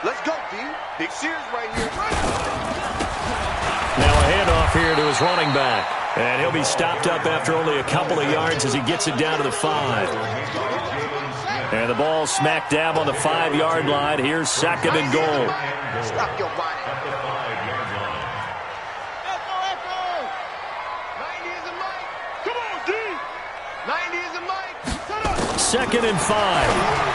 Let's go, D. Big Sears right here. Now a handoff here to his running back. And he'll be stopped up after only a couple of yards as he gets it down to the 5. And the ball smack dab on the 5-yard line. Here's 2nd and goal. Stop your body. Echo. 90 is a mic. Come on, D. 90 is a mic. Shut up. 2nd and 5.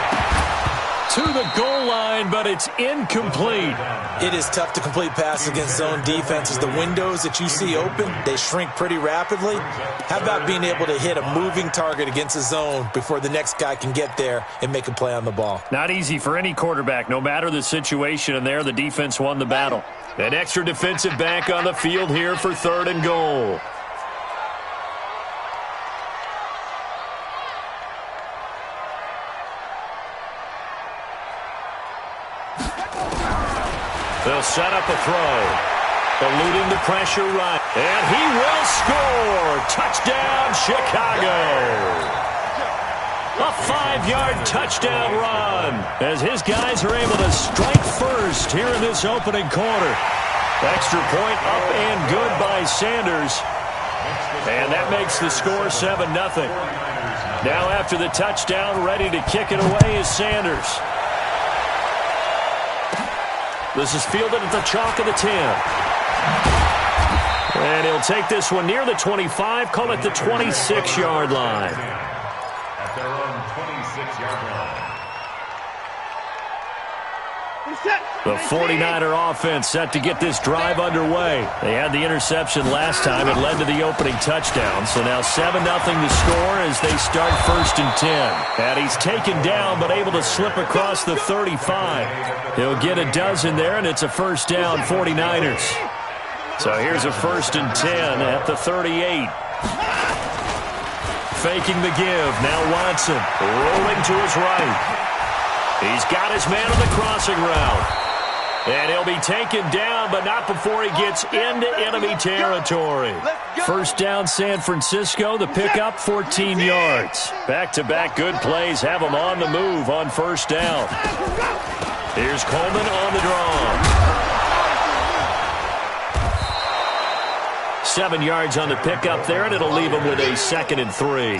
To the goal line, but it's incomplete. It is tough to complete passes against zone defenses. The windows that you see open, they shrink pretty rapidly. How about being able to hit a moving target against a zone before the next guy can get there and make a play on the ball? Not easy for any quarterback, no matter the situation, and there the defense won the battle. An extra defensive back on the field here for 3rd and goal. They'll set up a throw. Eluding the pressure right. And he will score. Touchdown, Chicago. A 5-yard touchdown run as his guys are able to strike first here in this opening quarter. Extra point up and good by Sanders. And that makes the score 7-0. Now after the touchdown, ready to kick it away is Sanders. This is fielded at the chalk of the 10. And he'll take this one near the 25, call it the 26-yard line. At their own 26-yard line. The 49er offense set to get this drive underway. They had the interception last time. It led to the opening touchdown. So now 7-0 to score as they start 1st and 10. And he's taken down but able to slip across the 35. He'll get a dozen there, and it's a 1st down, 49ers. So here's a 1st and 10 at the 38. Faking the give. Now Watson rolling to his right. He's got his man on the crossing route. And he'll be taken down, but not before he gets into enemy territory. 1st down, San Francisco. The pickup, 14 yards. Back-to-back good plays have him on the move on 1st down. Here's Coleman on the draw. 7 yards on the pickup there, and it'll leave him with a 2nd and 3.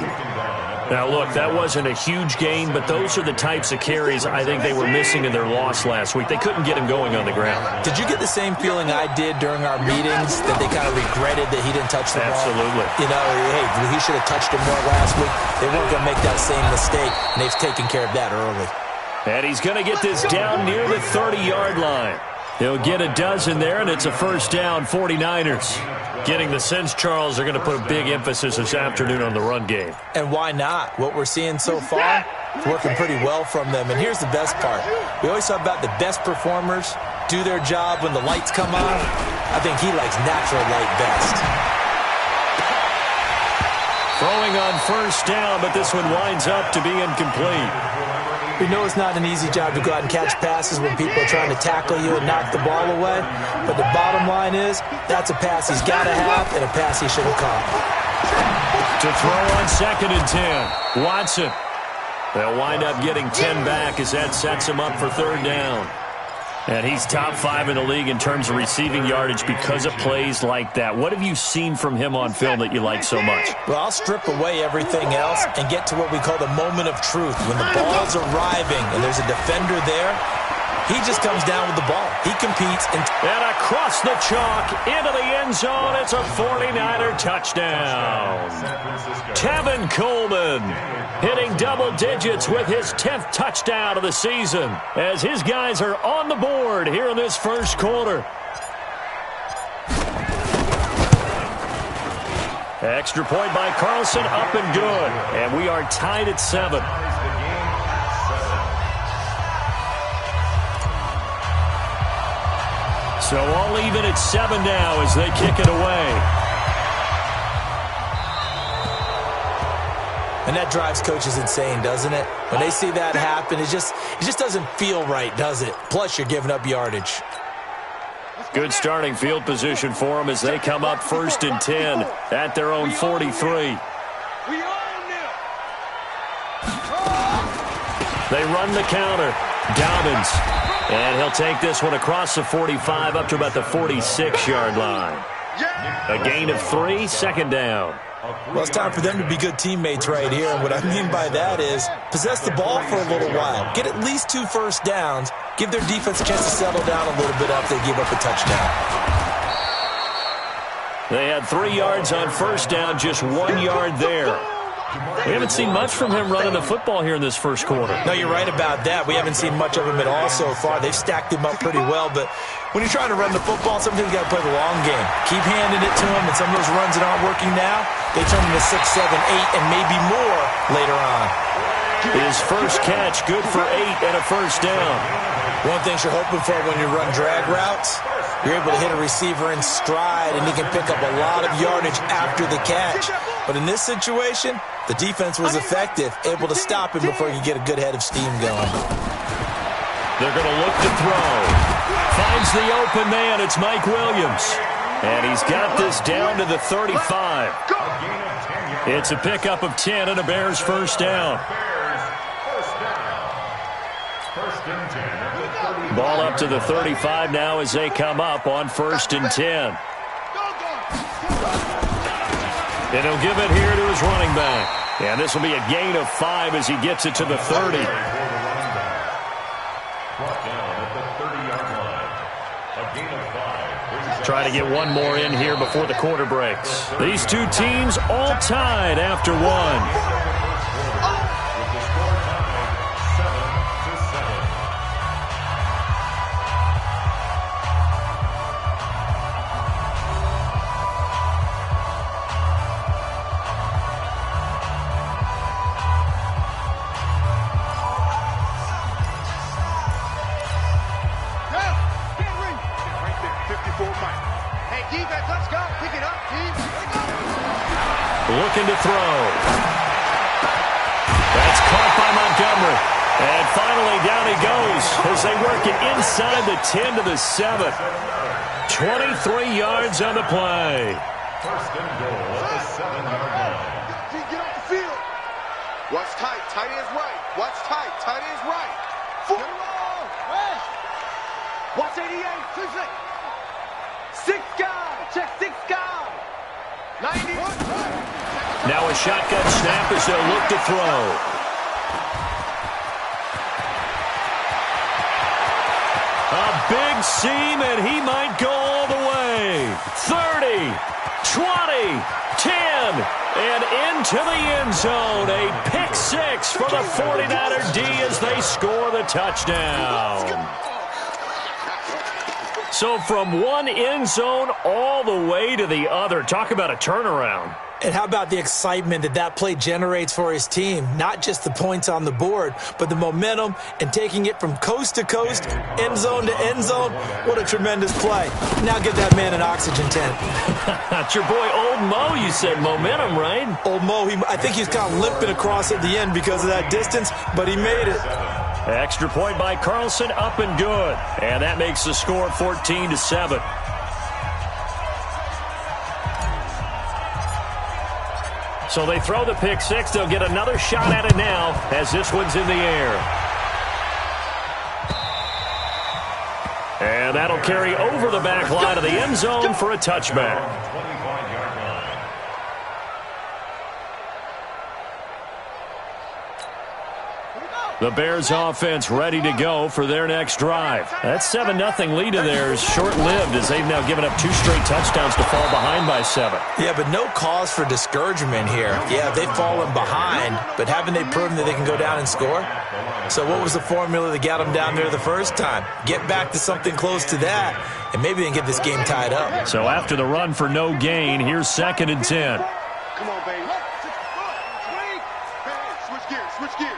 Now, look, that wasn't a huge gain, but those are the types of carries I think they were missing in their loss last week. They couldn't get him going on the ground. Did you get the same feeling I did during our meetings, that they kind of regretted that he didn't touch the ball? Absolutely. You know, hey, he should have touched it more last week. They weren't going to make that same mistake, and they've taken care of that early. And he's going to get this down near the 30-yard line. He'll get a dozen there, and it's a 1st down, 49ers. Getting the sense, Charles, they're going to put a big emphasis this afternoon on the run game. And why not? What we're seeing so far is working pretty well from them. And here's the best part. We always talk about the best performers do their job when the lights come on. I think he likes natural light best. Throwing on 1st down, but this one winds up to be incomplete. We know it's not an easy job to go out and catch passes when people are trying to tackle you and knock the ball away. But the bottom line is, that's a pass he's got to have and a pass he should have caught. To throw on 2nd and 10. Watson. They'll wind up getting 10 back as that sets him up for 3rd down. And he's top 5 in the league in terms of receiving yardage because of plays like that. What have you seen from him on film that you like so much? Well, I'll strip away everything else and get to what we call the moment of truth. When the ball's arriving and there's a defender there, he just comes down with the ball. He competes. And across the chalk, into the end zone, it's a 49er touchdown. Tevin Coleman hitting double digits with his 10th touchdown of the season as his guys are on the board here in this 1st quarter. Extra point by Carlson, up and good. And we are tied at 7. So all even at 7 now as they kick it away. And that drives coaches insane, doesn't it? When they see that happen, it just doesn't feel right, does it? Plus, you're giving up yardage. Good starting field position for them as they come up 1st and 10 at their own 43. They run the counter. Dobbins And he'll take this one across the 45 up to about the 46-yard line. A gain of 3, second down. Well, it's time for them to be good teammates right here. And what I mean by that is possess the ball for a little while. Get at least 2 first downs. Give their defense a chance to settle down a little bit after they give up a touchdown. They had 3 yards on first down, just 1 yard there. We haven't seen much from him running the football here in this first quarter. No, you're right about that. We haven't seen much of him at all so far. They've stacked him up pretty well, but when you're trying to run the football, sometimes you got to play the long game. Keep handing it to him, and some of those runs that aren't working now, they turn into 6, 7, 8, and maybe more later on. His first catch, good for 8 and a first down. One thing you're hoping for when you run drag routes, you're able to hit a receiver in stride, and he can pick up a lot of yardage after the catch. But in this situation, the defense was effective, able to stop him before he could get a good head of steam going. They're going to look to throw. Finds the open man. It's Mike Williams. And he's got this down to the 35. It's a pickup of 10 and a Bears first down. Ball up to the 35 now as they come up on 1st and 10. And he'll give it here to his running back. And this will be a gain of 5 as he gets it to the 30. Try to get one more in here before the quarter breaks. These two teams all tied after one. Looking to throw. That's caught by Montgomery. And finally down he goes as they work it inside the 10 to the 7. 23 yards on the play. First and goal at the 7-yard line. Get off the field. Watch tight. Tight ends right. Watch tight. Tight ends right. Foot roll. West. Watch 88. 6 guard. Check 6 guard. 90. Now a shotgun snap as they'll look to throw. A big seam, and he might go all the way. 30, 20, 10, and into the end zone. A pick 6 for the 49er D as they score the touchdown. So from one end zone all the way to the other. Talk about a turnaround. And how about the excitement that that play generates for his team? Not just the points on the board, but the momentum and taking it from coast to coast, end zone to end zone. What a tremendous play. Now get that man an oxygen tent. That's your boy Old Mo, you said. Momentum, right? Old Mo, I think he's kind of limping across at the end because of that distance, but he made it. Extra point by Carlson, up and good. And that makes the score 14-7. So they throw the pick 6. They'll get another shot at it now as this one's in the air. And that'll carry over the back line of the end zone for a touchback. The Bears offense ready to go for their next drive. That 7-0 lead of theirs short-lived as they've now given up 2 straight touchdowns to fall behind by 7. Yeah, but no cause for discouragement here. Yeah, they've fallen behind, but haven't they proven that they can go down and score? So what was the formula that got them down there the first time? Get back to something close to that, and maybe they can get this game tied up. So after the run for no gain, here's 2nd and 10. Come on, baby. Switch gears. Switch gears.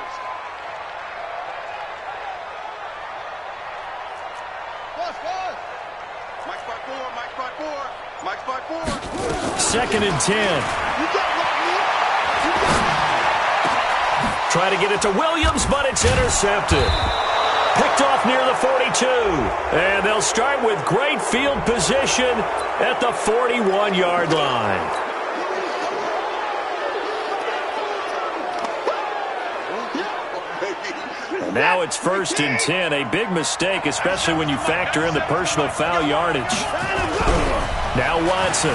Mike's by 4. 2nd and 10. Try to get it to Williams, but it's intercepted. Picked off near the 42. And they'll start with great field position at the 41-yard line. And Now it's 1st and 10. A big mistake, especially when you factor in the personal foul yardage. Now Watson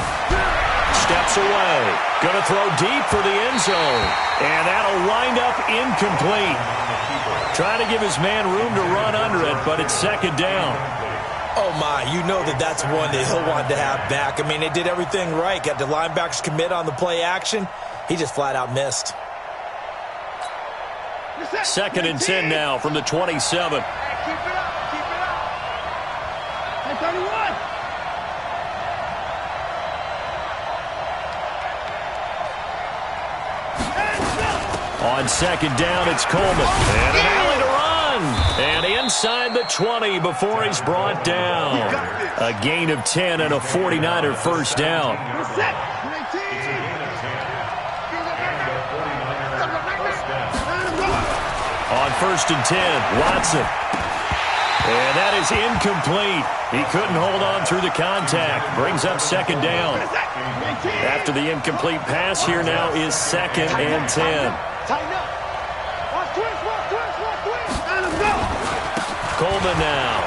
steps away. Going to throw deep for the end zone. And that'll wind up incomplete. Trying to give his man room to run under it, but it's 2nd down. Oh, my, you know that's one that he'll want to have back. I mean, they did everything right. Got the linebackers commit on the play action. He just flat out missed. 2nd and 10 now from the 27. Keep it up. Hey, 31. On 2nd down, it's Coleman. And an alley to run. And inside the 20 before he's brought down. A gain of 10 and a 49er first down. On 1st and 10, Watson. And that is incomplete. He couldn't hold on through the contact. Brings up 2nd down. After the incomplete pass, here now is 2nd and 10. Coleman now.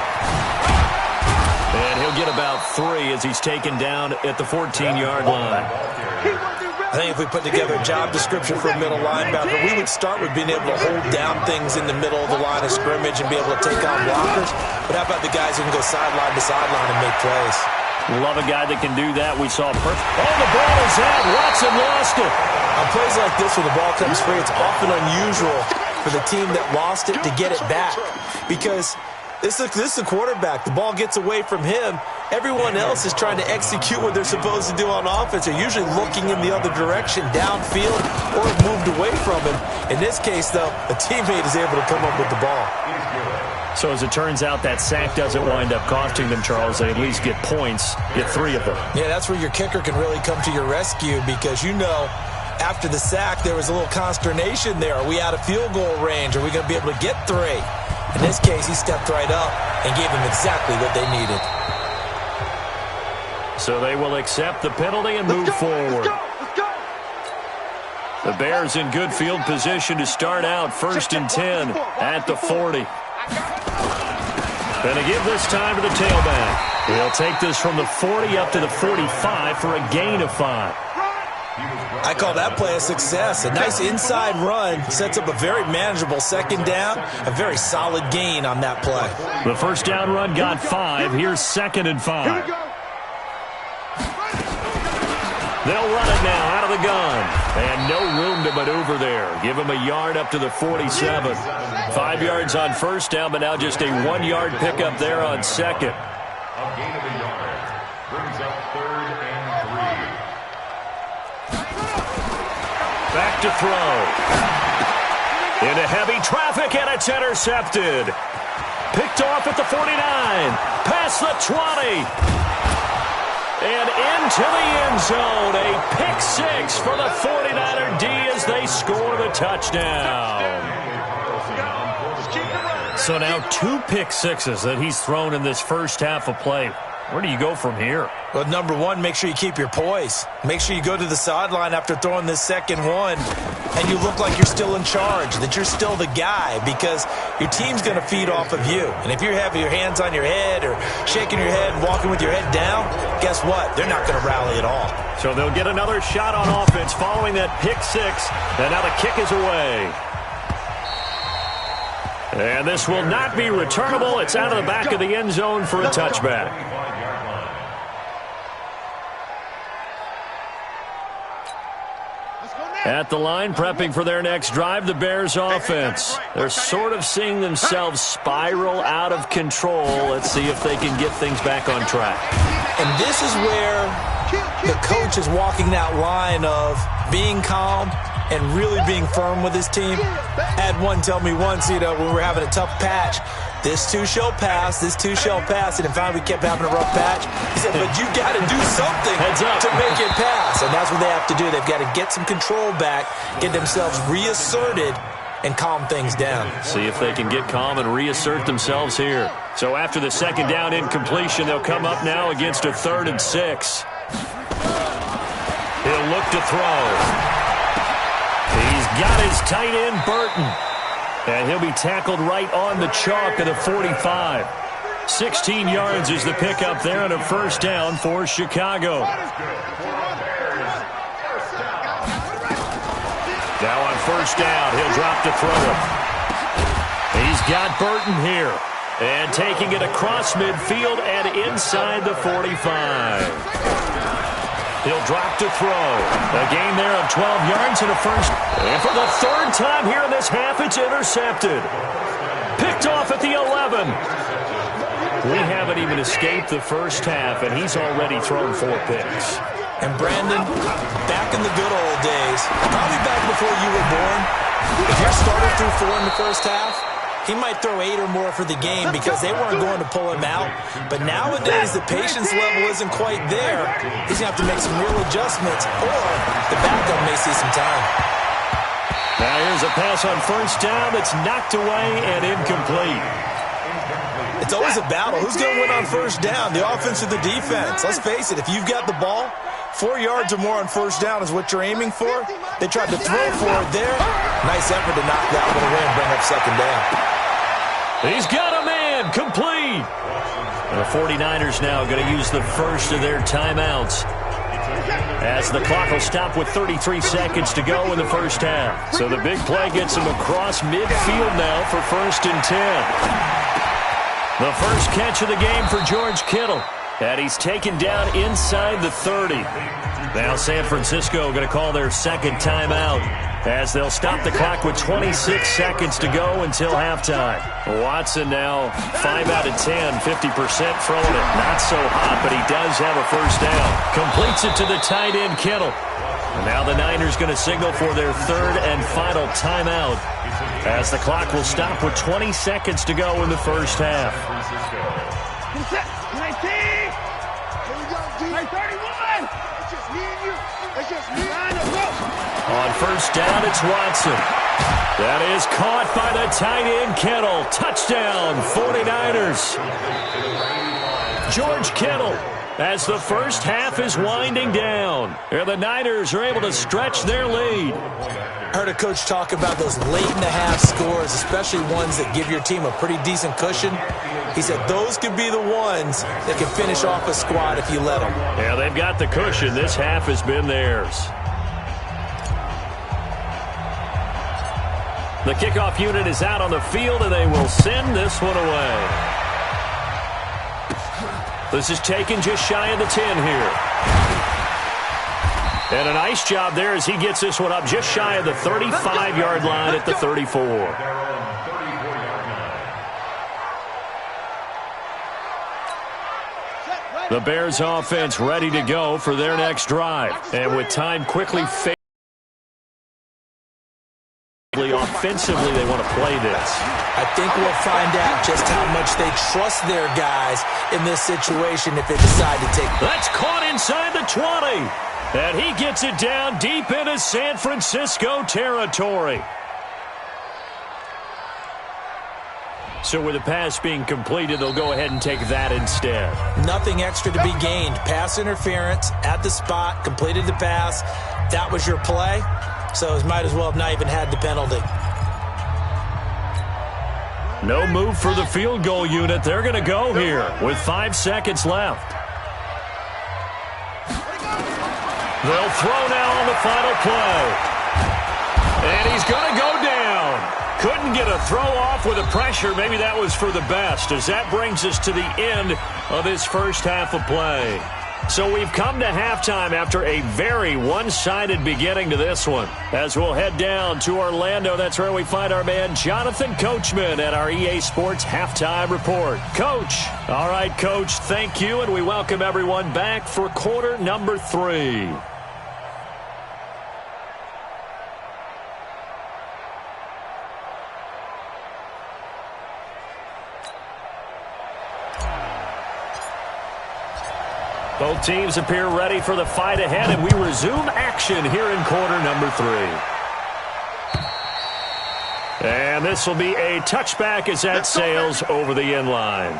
And he'll get about 3 as he's taken down at the 14-yard line. I think if we put together a job description for a middle linebacker, we would start with being able to hold down things in the middle of the line of scrimmage and be able to take on blockers. But how about the guys who can go sideline to sideline and make plays? Love a guy that can do that. We saw the ball is out. Watson lost it. On plays like this, when the ball comes free, it's often unusual for the team that lost it to get it back. Because this is the quarterback. The ball gets away from him. Everyone else is trying to execute what they're supposed to do on offense. They're usually looking in the other direction, downfield, or moved away from him. In this case, though, a teammate is able to come up with the ball. So as it turns out, that sack doesn't wind up costing them, Charles. They at least get points, get 3 of them. Yeah, that's where your kicker can really come to your rescue because you know after the sack there was a little consternation there. Are we out of field goal range? Are we going to be able to get 3? In this case, he stepped right up and gave them exactly what they needed. So they will accept the penalty and move forward. The Bears in good field position to start out 1st and 10 at the 40. Going to give this time to the tailback. He'll take this from the 40 up to the 45 for a gain of 5. I call that play a success. A nice inside run sets up a very manageable 2nd down. A very solid gain on that play. The first down run got 5. Here's 2nd and 5. They'll run it now out of the gun. And no room to maneuver there. Give him a yard up to the 47. 5 yards on first down, but now just a 1-yard pickup there on 2nd. A gain of a yard. Brings up 3rd and 3. Back to throw. Into heavy traffic, and it's intercepted. Picked off at the 49. Past the 20. And into the end zone. A pick 6 for the 49er D as they score the touchdown. So now 2 pick 6s that he's thrown in this first half of play. Where do you go from here? Well, number one, make sure you keep your poise. Make sure you go to the sideline after throwing this second one, and you look like you're still in charge, that you're still the guy, because your team's going to feed off of you. And if you're having your hands on your head or shaking your head and walking with your head down, guess what? They're not going to rally at all. So they'll get another shot on offense following that pick 6, and now the kick is away. And this will not be returnable. It's out of the back of the end zone for a touchback. At the line, prepping for their next drive, the Bears offense. They're sort of seeing themselves spiral out of control. Let's see if they can get things back on track. And this is where the coach is walking that line of being calm and really being firm with his team. I had one tell me once, when we were having a tough patch, this too shall pass, this too shall pass, and finally we kept having a rough patch. He said, but you got to do something to make it pass, and that's what they have to do. They've got to get some control back, get themselves reasserted, and calm things down. See if they can get calm and reassert themselves here. So after the second down incompletion, they'll come up now against a 3rd and 6. He'll look to throw. He's got his tight end, Burton. And he'll be tackled right on the chalk of the 45. 16 yards is the pickup there and a first down for Chicago. Now on first down, he'll drop to throw it. He's got Burton here. And taking it across midfield and inside the 45. He'll drop to throw. A gain there of 12 yards and a first. And for the third time here in this half, it's intercepted. Picked off at the 11. We haven't even escaped the first half, and he's already thrown 4 picks. And Brandon, back in the good old days, probably back before you were born, if your starter threw 4 in the first half, he might throw 8 or more for the game because they weren't going to pull him out. But nowadays, the patience level isn't quite there. He's going to have to make some real adjustments, or the backup may see some time. Now here's a pass on first down that's knocked away and incomplete. It's always a battle. Who's going to win on first down, the offense or the defense? Let's face it, if you've got the ball, 4 yards or more on first down is what you're aiming for. They tried to throw for it there. Nice effort to knock that one away and bring up second down. He's got a man, complete. The 49ers now going to use the first of their timeouts, as the clock will stop with 33 seconds to go in the first half. So the big play gets him across midfield now for 1st and 10. The first catch of the game for George Kittle. And he's taken down inside the 30. Now San Francisco going to call their second timeout, as they'll stop the clock with 26 seconds to go until halftime. Watson now 5 out of 10, 50% throwing it. Not so hot, but he does have a first down. Completes it to the tight end, Kittle. And now the Niners going to signal for their third and final timeout, as the clock will stop with 20 seconds to go in the first half. 19! Here we go, D. 31! It's just me and you. It's just me and you. On first down, it's Watson. That is caught by the tight end, Kittle. Touchdown, 49ers. George Kittle, as the first half is winding down, and the Niners are able to stretch their lead. I heard a coach talk about those late-in-the-half scores, especially ones that give your team a pretty decent cushion. He said those could be the ones that can finish off a squad if you let them. Yeah, they've got the cushion. This half has been theirs. The kickoff unit is out on the field, and they will send this one away. This is taken just shy of the 10 here. And a nice job there as he gets this one up just shy of the 35-yard line at the 34. The Bears offense ready to go for their next drive. And with time quickly fading, offensively they want to play this. I think we'll find out just how much they trust their guys in this situation if they decide to take. That's caught inside the 20. And he gets it down deep into San Francisco territory. So with the pass being completed, they'll go ahead and take that instead. Nothing extra to be gained. Pass interference at the spot, completed the pass. That was your play. So it might as well have not even had the penalty. No move for the field goal unit. They're going to go here with 5 seconds left. They'll throw now on the final play. And he's going to go down. Couldn't get a throw off with the pressure. Maybe that was for the best, as that brings us to the end of this first half of play. So we've come to halftime after a very one-sided beginning to this one. As we'll head down to Orlando, that's where we find our man Jonathan Coachman at our EA Sports Halftime Report. Coach. All right, Coach, thank you, and we welcome everyone back for quarter number 3. Both teams appear ready for the fight ahead, and we resume action here in quarter number 3. And this will be a touchback as that sails over the end line.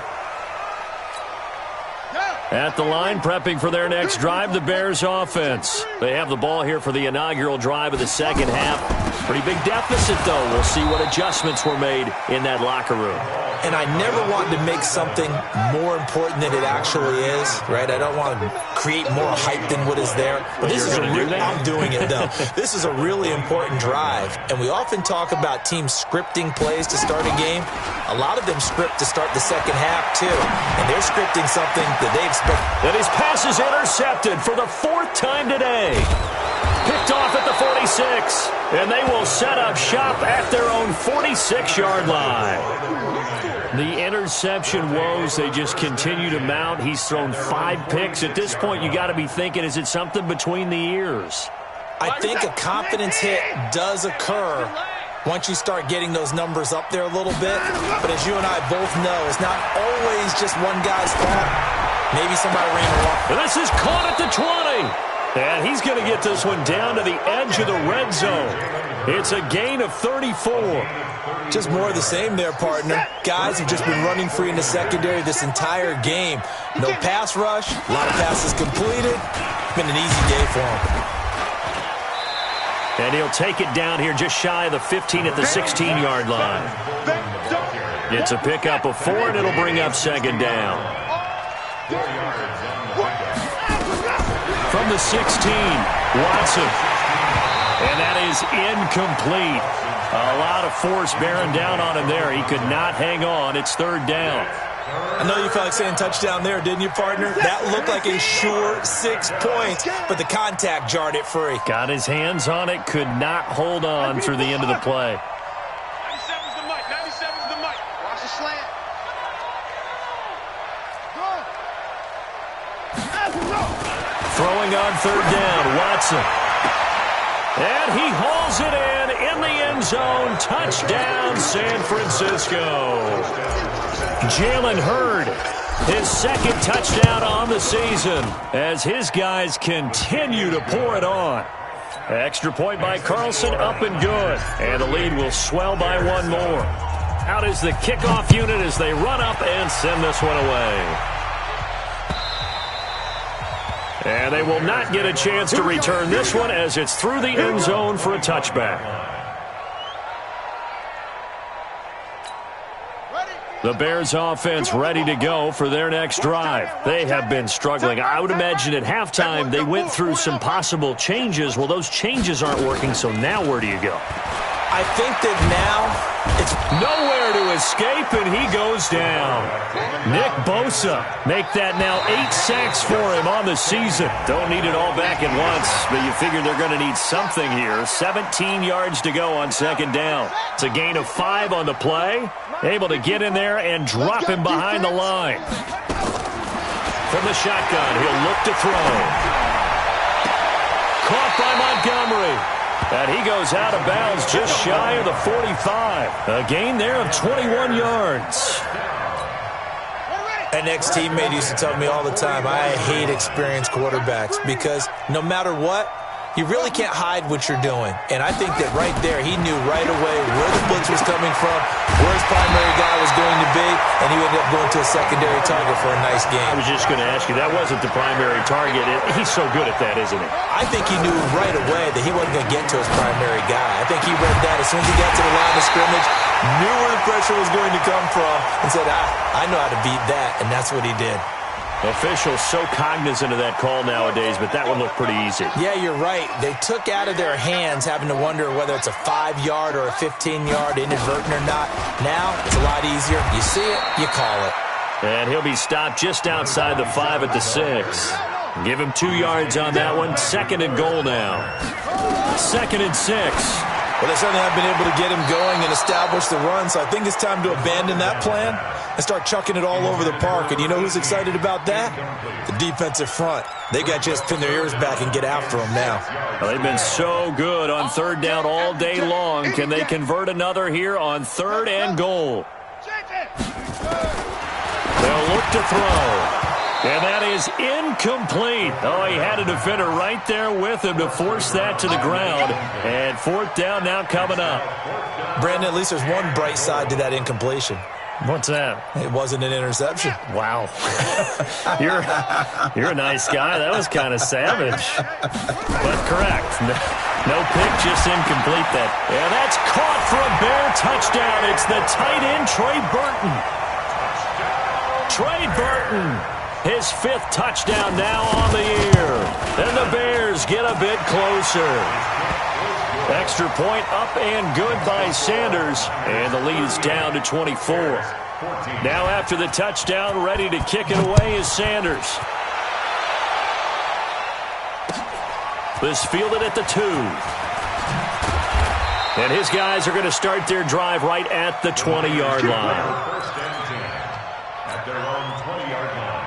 At the line, prepping for their next drive, the Bears offense. They have the ball here for the inaugural drive of the second half. Pretty big deficit, though. We'll see what adjustments were made in that locker room. And I never want to make something more important than it actually is, right? I don't want to create more hype than what is there. But this is I'm doing it, though. This is a really important drive. And we often talk about teams scripting plays to start a game. A lot of them script to start the second half, too. And they're scripting something that they expect. And his pass is intercepted for the 4th time today. Picked off at the 46. And they will set up shop at their own 46-yard line. The interception woes, they just continue to mount. He's thrown 5 picks. At this point, you got to be thinking, is it something between the ears? I think a confidence hit does occur once you start getting those numbers up there a little bit. But as you and I both know, it's not always just one guy's fault. Maybe somebody ran wrong. And this is caught at the 20. And he's going to get this one down to the edge of the red zone. It's a gain of 34. Just more of the same there, partner. Guys have just been running free in the secondary this entire game. No pass rush, a lot of passes completed. It's been an easy day for him. And he'll take it down here just shy of the 15 at the 16-yard line. It's a pickup of 4, and it'll bring up second down. From the 16, Watson. And that is incomplete. A lot of force bearing down on him there. He could not hang on. It's 3rd down. I know you felt like saying touchdown there, didn't you, partner? That looked like a sure 6 points, but the contact jarred it free. Got his hands on it, could not hold on through the end of the play. 97's the mic. 97's the mic. Watch the slant. Throwing on 3rd down, Watson. And he hauls it in the end zone. Touchdown, San Francisco. Jalen Hurd, his 2nd touchdown on the season as his guys continue to pour it on. Extra point by Carlson, up and good. And the lead will swell by 1 more. Out is the kickoff unit as they run up and send this one away. And they will not get a chance to return this one as it's through the end zone for a touchback. The Bears offense ready to go for their next drive. They have been struggling. I would imagine at halftime they went through some possible changes. Well, those changes aren't working, so now where do you go? I think that now it's nowhere to escape, and he goes down. Nick Bosa make that now 8 sacks for him on the season. Don't need it all back at once, but you figure they're going to need something here. 17 yards to go on 2nd down. It's a gain of 5 on the play. Able to get in there and drop him behind the line. From the shotgun, he'll look to throw. Caught by Montgomery. And he goes out of bounds just shy of the 45. A gain there of 21 yards. An ex-teammate used to tell me all the time, I hate experienced quarterbacks because no matter what, you really can't hide what you're doing. And I think that right there, he knew right away where the blitz was coming from, where his primary guy was going to be, and he ended up going to a secondary target for a nice game. I was just going to ask you, that wasn't the primary target. He's so good at that, isn't he? I think he knew right away that he wasn't going to get to his primary guy. I think he read that as soon as he got to the line of scrimmage, knew where the pressure was going to come from, and said, I know how to beat that, and that's what he did. Officials so cognizant of that call nowadays, but that one looked pretty easy. Yeah, you're right. They took out of their hands having to wonder whether it's a 5-yard or a 15-yard inadvertent or not. Now, it's a lot easier. You see it, you call it. And he'll be stopped just outside the 5 at the 6. Give him 2 yards on that one. 2nd and goal now. 2nd and 6. Well, they certainly have been able to get him going and establish the run, so I think it's time to abandon that plan and start chucking it all over the park. And you know who's excited about that? The defensive front. They got to just pin their ears back and get after him now. Well, they've been so good on 3rd down all day long. Can they convert another here on 3rd and goal? They'll look to throw. And that is incomplete. Oh, he had a defender right there with him to force that to the ground. And 4th down now coming up. Brandon, at least there's one bright side to that incompletion. What's that? It wasn't an interception. Wow. You're a nice guy. That was kind of savage. But correct. No pick, just incomplete that. Yeah, that's caught for a Bear touchdown. It's the tight end, Trey Burton. Trey Burton, his 5th touchdown now on the year. And the Bears get a bit closer. Extra point up and good by Sanders. And the lead is down to 24. Now after the touchdown, ready to kick it away is Sanders. This fielded at the 2. And his guys are going to start their drive right at the 20-yard line. First and 10 at their own 20-yard line.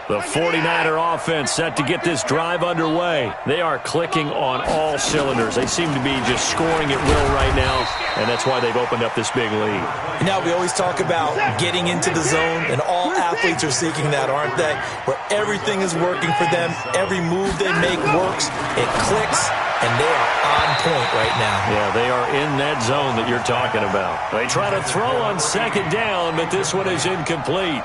The 49er offense set to get this drive underway. They are clicking on all cylinders. They seem to be just scoring at will right now, and that's why they've opened up this big lead. Now, we always talk about getting into the zone, and all athletes are seeking that, aren't they? Where everything is working for them. Every move they make works. It clicks, and they are on point right now. Yeah, they are in that zone that you're talking about. They try to throw on 2nd down, but this one is incomplete.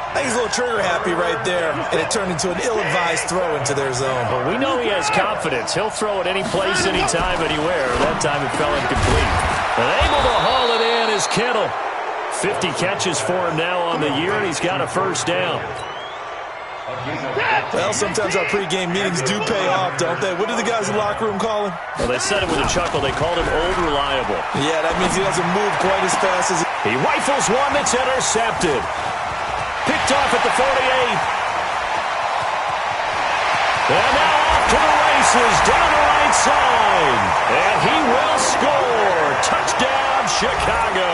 I think he's a little trigger-happy right there, and it turned into an ill-advised throw into their zone. Well, we know he has confidence. He'll throw it any place, anytime, anywhere. That time it fell incomplete. And able to haul it in is Kittle. 50 catches for him now on the year, and he's got a 1st down. Well, sometimes our pregame meetings do pay off, don't they? What do the guys in the locker room call him? Well, they said it with a chuckle. They called him Old Reliable. Yeah, that means he doesn't move quite as fast as he rifles one that's intercepted. Picked off at the 48. And now off to the races down the right side. And he will score. Touchdown, Chicago.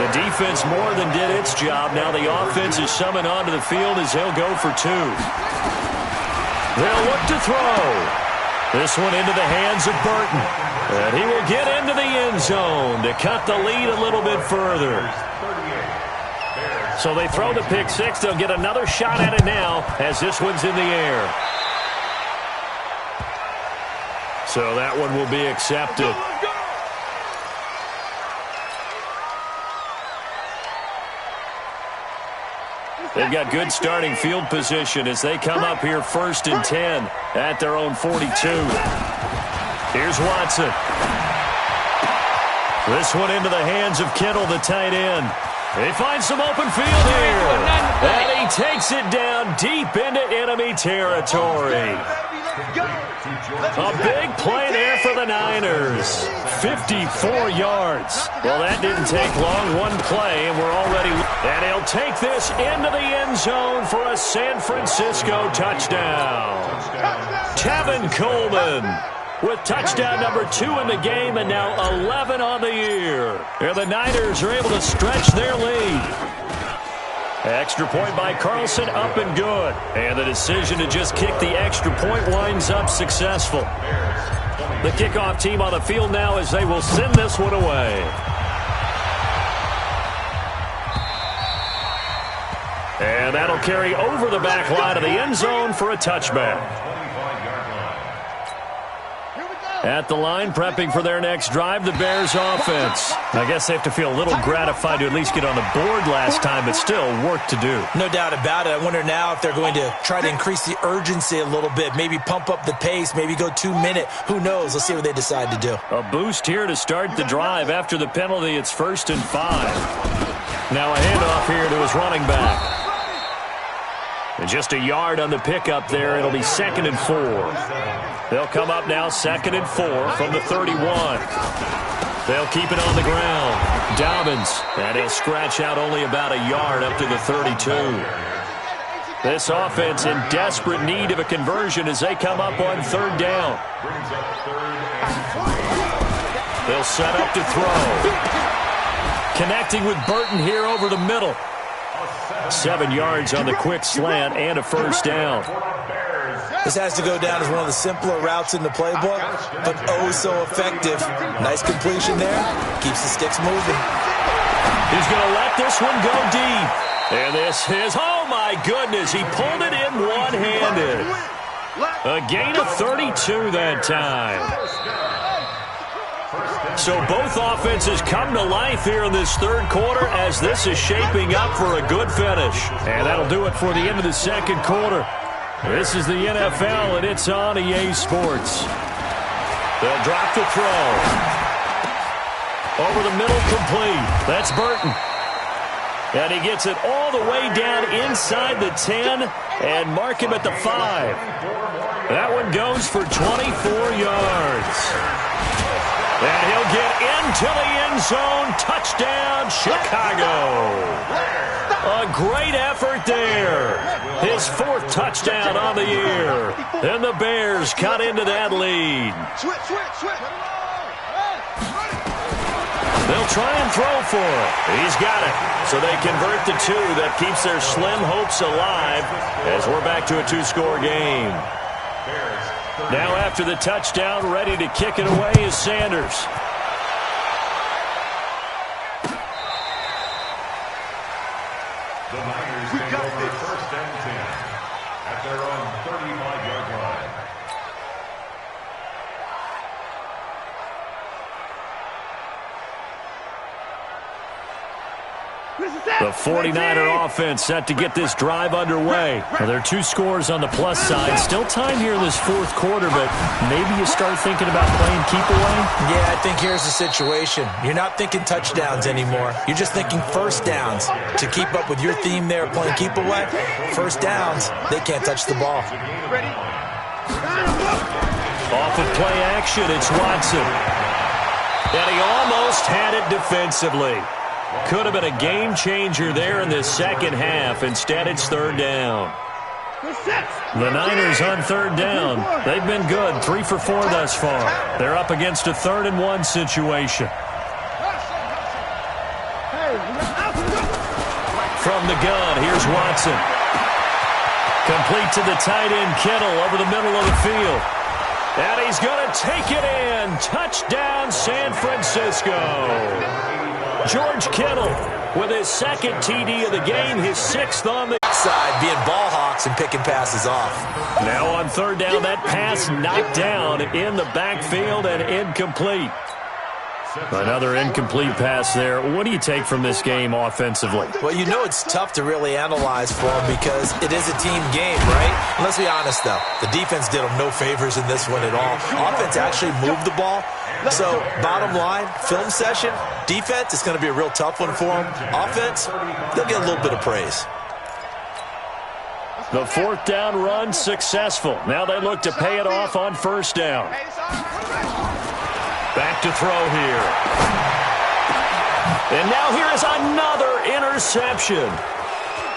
The defense more than did its job. Now the offense is summoned onto the field as they'll go for 2. They'll look to throw. This one into the hands of Burton. And he will get into the end zone to cut the lead a little bit further. So they throw the pick 6. They'll get another shot at it now as this one's in the air. So that one will be accepted. They've got good starting field position as they come up here 1st and 10 at their own 42. Here's Watson. This one into the hands of Kittle, the tight end. They find some open field here. And he takes it down deep into enemy territory. A big play there for the Niners. 54 yards. Well, that didn't take long. One play, and we're already... And he'll take this into the end zone for a San Francisco touchdown. Tevin Coleman with touchdown number 2 in the game, and now 11 on the year. And the Niners are able to stretch their lead. Extra point by Carlson, up and good. And the decision to just kick the extra point winds up successful. The kickoff team on the field now as they will send this one away. And that'll carry over the back line of the end zone for a touchback. At the line, prepping for their next drive, the Bears offense. I guess they have to feel a little gratified to at least get on the board last time, but still work to do. No doubt about it. I wonder now if they're going to try to increase the urgency a little bit, maybe pump up the pace, maybe go 2-minute. Who knows? Let's see what they decide to do. A boost here to start the drive. After the penalty, it's 1st and 5. Now a handoff here to his running back. And just a yard on the pickup there. It'll be 2nd and 4. They'll come up now 2nd and 4 from the 31. They'll keep it on the ground. Dobbins, and he'll scratch out only about a yard up to the 32. This offense in desperate need of a conversion as they come up on 3rd down. They'll set up to throw. Connecting with Burton here over the middle. 7 yards on the quick slant and a 1st down. This has to go down as one of the simpler routes in the playbook, but oh so effective. Nice completion there. Keeps the sticks moving. He's going to let this one go deep. And this is, oh my goodness, he pulled it in one-handed. A gain of 32 that time. So both offenses come to life here in this third quarter as this is shaping up for a good finish. And that'll do it for the end of the second quarter. This is the NFL, and it's on EA Sports. They'll drop the throw. Over the middle, complete. That's Burton. And he gets it all the way down inside the 10 and mark him at the 5. That one goes for 24 yards. And he'll get into the end zone. Touchdown, Chicago. A great effort there. His 4th touchdown on the year. And the Bears cut into that lead. They'll try and throw for it. He's got it. So they convert the 2. That keeps their slim hopes alive as we're back to a 2-score game. Now after the touchdown, ready to kick it away is Sanders. The Niners take over 1st and 10 at their own 35-yard line. The 49er offense set to get this drive underway. Well, there are 2 scores on the plus side. Still time here in this 4th quarter, but maybe you start thinking about playing keep away? Yeah, I think here's the situation. You're not thinking touchdowns anymore. You're just thinking first downs. To keep up with your theme there, playing keep away, first downs, they can't touch the ball. Off of play action, it's Watson. And he almost had it defensively. Could have been a game changer there in this second half. Instead, it's 3rd down. The Niners on 3rd down. They've been good, 3 for 4 thus far. They're up against a 3rd and 1 situation. From the gun, here's Watson. Complete to the tight end, Kittle, over the middle of the field. And he's going to take it in. Touchdown, San Francisco. George Kittle with his 2nd TD of the game, his 6th on the side, being ball hawks and picking passes off. Now on 3rd down, that pass knocked down in the backfield and incomplete. Another incomplete pass there. What do you take from this game offensively? Well, you know it's tough to really analyze for them because it is a team game, right? And let's be honest, though. The defense did them no favors in this one at all. Offense actually moved the ball. So, bottom line, film session, defense is going to be a real tough one for them. Offense, they'll get a little bit of praise. The 4th down run successful. Now they look to pay it off on 1st down. Back to throw here. And now here is another interception.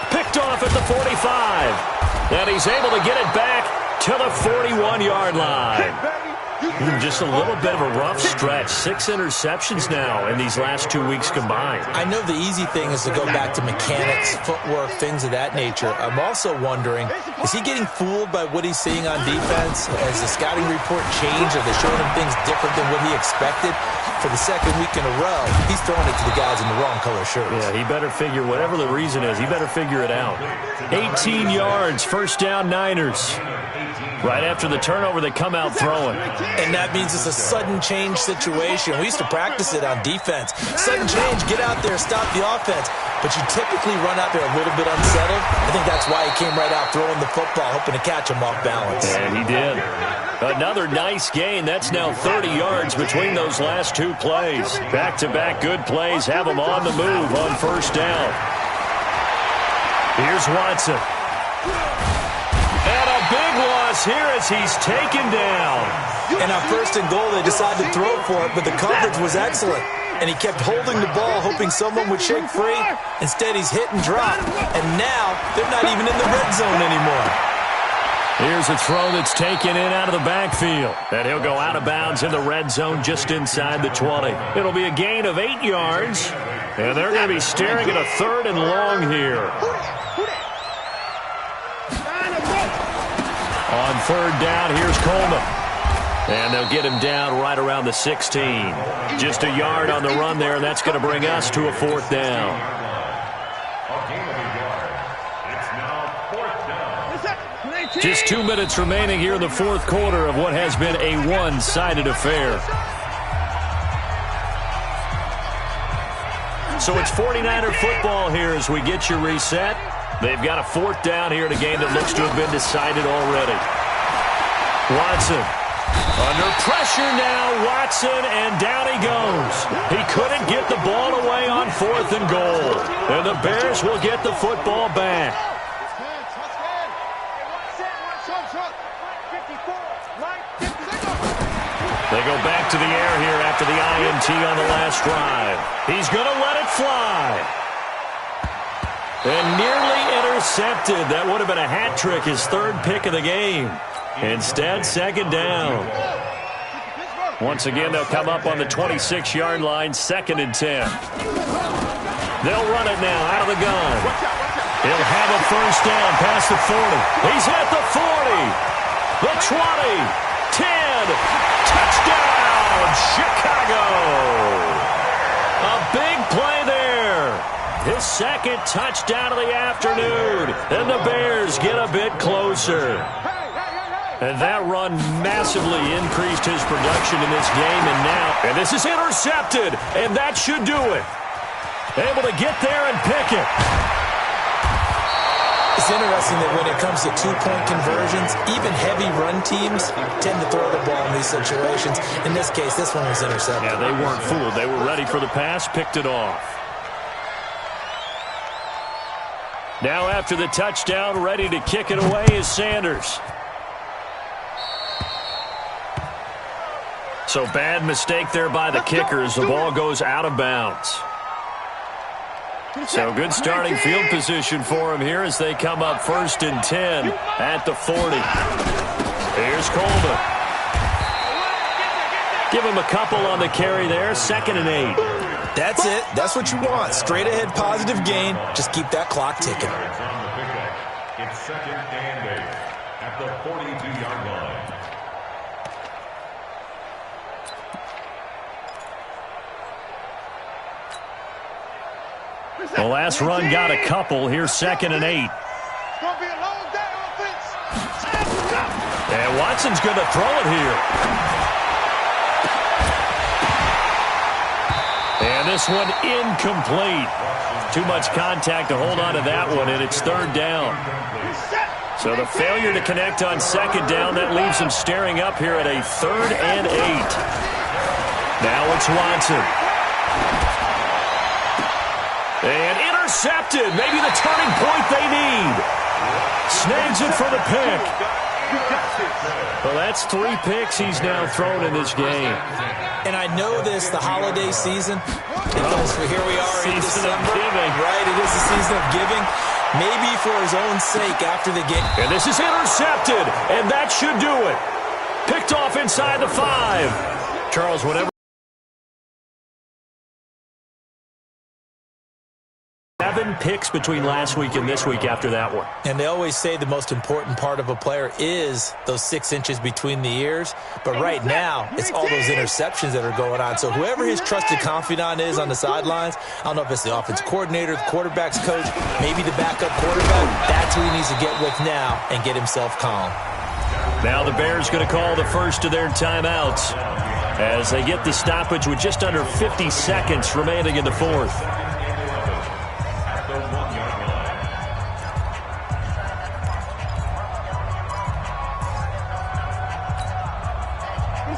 Picked off at the 45. And he's able to get it back to the 41-yard line. Just a little bit of a rough stretch. 6 interceptions now in these last 2 weeks combined. I know the easy thing is to go back to mechanics, footwork, things of that nature. I'm also wondering, is he getting fooled by what he's seeing on defense? Has the scouting report changed? Are they showing him things different than what he expected? For the 2nd week in a row, he's throwing it to the guys in the wrong color shirts. Yeah, he better figure, whatever the reason is, he better figure it out. 18 yards, 1st down Niners. Right after the turnover, they come out throwing. And that means it's a sudden change situation. We used to practice it on defense. Sudden change, get out there, stop the offense. But you typically run out there a little bit unsettled. I think that's why he came right out throwing the football, hoping to catch him off balance. And he did. Another nice gain. That's now 30 yards between those last 2 plays. Back-to-back good plays have him on the move on 1st down. Here's Watson. And a big loss here as he's taken down. And on 1st and goal, they decided to throw for it, but the coverage was excellent. And he kept holding the ball, hoping someone would shake free. Instead, he's hit and dropped. And now, they're not even in the red zone anymore. Here's a throw that's taken in out of the backfield. And he'll go out of bounds in the red zone just inside the 20. It'll be a gain of 8 yards. And they're going to be staring at a 3rd and long here. On 3rd down, here's Coleman. And they'll get him down right around the 16. Just a yard on the run there, and that's going to bring us to a 4th down. A gain of a yard. It's now 4th down. Just 2 minutes remaining here in the fourth quarter of what has been a one-sided affair. So it's 49er football here as we get you reset. They've got a fourth down here in a game that looks to have been decided already. Watson under pressure now. Watson, and down he goes. He couldn't get the ball away on 4th and goal. And the Bears will get the football back. They go back to the air here after the INT on the last drive. He's going to let it fly. And nearly intercepted. That would have been a hat trick, his 3rd pick of the game. Instead, 2nd down. Once again, they'll come up on the 26-yard line, 2nd and 10. They'll run it now out of the gun. He'll have a first down past the 40. He's at the 40. The 20. 10. Touchdown, Chicago! A big play there. His 2nd touchdown of the afternoon. And the Bears get a bit closer. And that run massively increased his production in this game. And this is intercepted. And that should do it. Able to get there and pick it. It's interesting that when it comes to two-point conversions, even heavy run teams tend to throw the ball in these situations. In this case, this one was intercepted. Yeah, they weren't fooled. They were ready for the pass, picked it off. Now after the touchdown, ready to kick it away is Sanders. So bad mistake there by the kickers. The ball goes out of bounds. So good starting field position for him here as they come up 1st and 10 at the 40. Here's Coleman. Give him a couple on the carry there. 2nd and 8. That's it. That's what you want. Straight ahead positive gain. Just keep that clock ticking. It's 2nd and 8 at the 42-yard line. The last run got a couple. Here's 2nd and 8. And Watson's going to throw it here. And this one incomplete. Too much contact to hold on to that one, and it's 3rd down. So the failure to connect on 2nd down, that leaves him staring up here at a 3rd and 8. Now it's Watson. And intercepted. Maybe the turning point they need. Snags it for the pick. Well, that's 3 picks he's now thrown in this game. And I know this, the holiday season, because here we are in December. Giving. Right, it is the season of giving. Maybe for his own sake after the game. And this is intercepted, and that should do it. Picked off inside the 5. Charles, whatever. 7 picks between last week and this week after that one. And they always say the most important part of a player is those 6 inches between the ears. But right now, it's all those interceptions that are going on. So whoever his trusted confidant is on the sidelines, I don't know if it's the offense coordinator, the quarterback's coach, maybe the backup quarterback, that's who he needs to get with now and get himself calm. Now the Bears going to call the first of their timeouts as they get the stoppage with just under 50 seconds remaining in the fourth.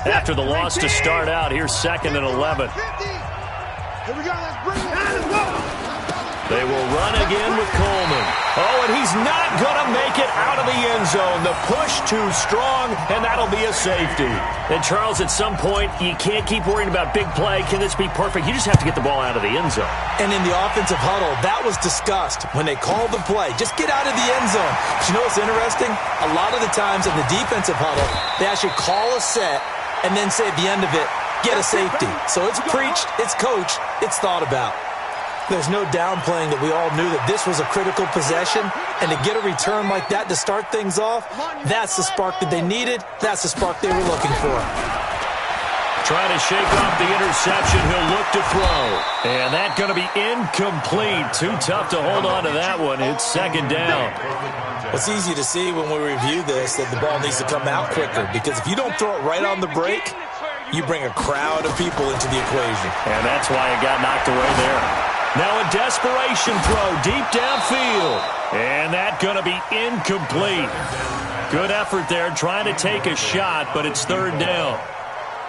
After the loss to start out, here's 2nd and 11. They will run again with Coleman. Oh, and he's not going to make it out of the end zone. The push too strong, and that'll be a safety. And, Charles, at some point, you can't keep worrying about big play. Can this be perfect? You just have to get the ball out of the end zone. And in the offensive huddle, that was discussed when they called the play. Just get out of the end zone. But you know what's interesting? A lot of the times in the defensive huddle, they actually call a set and then say at the end of it, get a safety. So it's preached, it's coached, it's thought about. There's no downplaying that we all knew that this was a critical possession, and to get a return like that to start things off, that's the spark that they needed. That's the spark they were looking for. trying to shake off the interception. He'll look to throw. And that's going to be incomplete. Too tough to hold on to that one. It's second down. It's easy to see when we review this that the ball needs to come out quicker, because if you don't throw it right on the break, you bring a crowd of people into the equation. And that's why it got knocked away there. Now a desperation throw deep downfield. And that's going to be incomplete. Good effort there, trying to take a shot, but it's third down.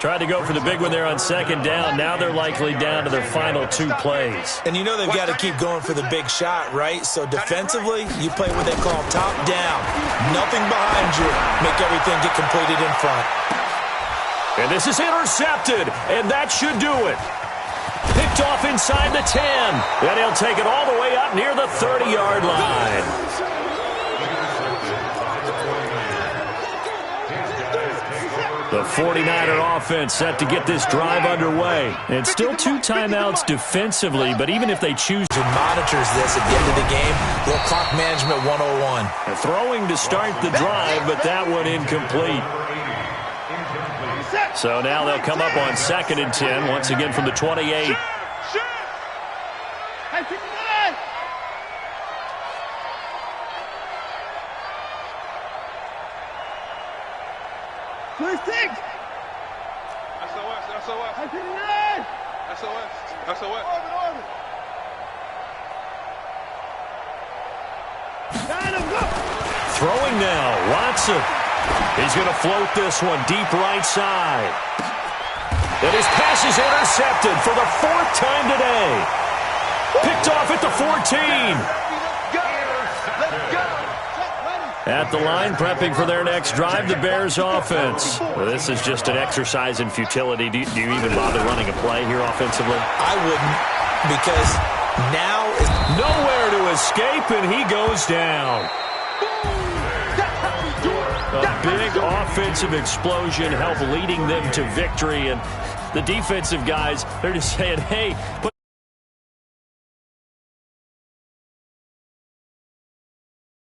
Tried to go for the big one there on second down. Now they're likely down to their final 2 plays. And you know they've got to keep going for the big shot, right? So defensively, you play what they call top down. Nothing behind you. Make everything get completed in front. And this is intercepted, and that should do it. Picked off inside the 10. And he'll take it all the way up near the 30-yard line. The 49er offense set to get this drive underway. And still 2 timeouts defensively, but even if they choose to monitors this at the end of the game, little clock management 101. Throwing to start the drive, but that one incomplete. So now they'll come up on 2nd and 10, once again from the 28. Throwing now, Watson. He's going to float this one deep right side. And his pass is intercepted for the 4th time today. Picked off at the 14. At the line, prepping for their next drive, the Bears offense. Well, this is just an exercise in futility. Do you even bother running a play here offensively? I wouldn't, because now is nowhere to escape, and he goes down. A big offensive explosion helped leading them to victory, and the defensive guys, they're just saying, hey, put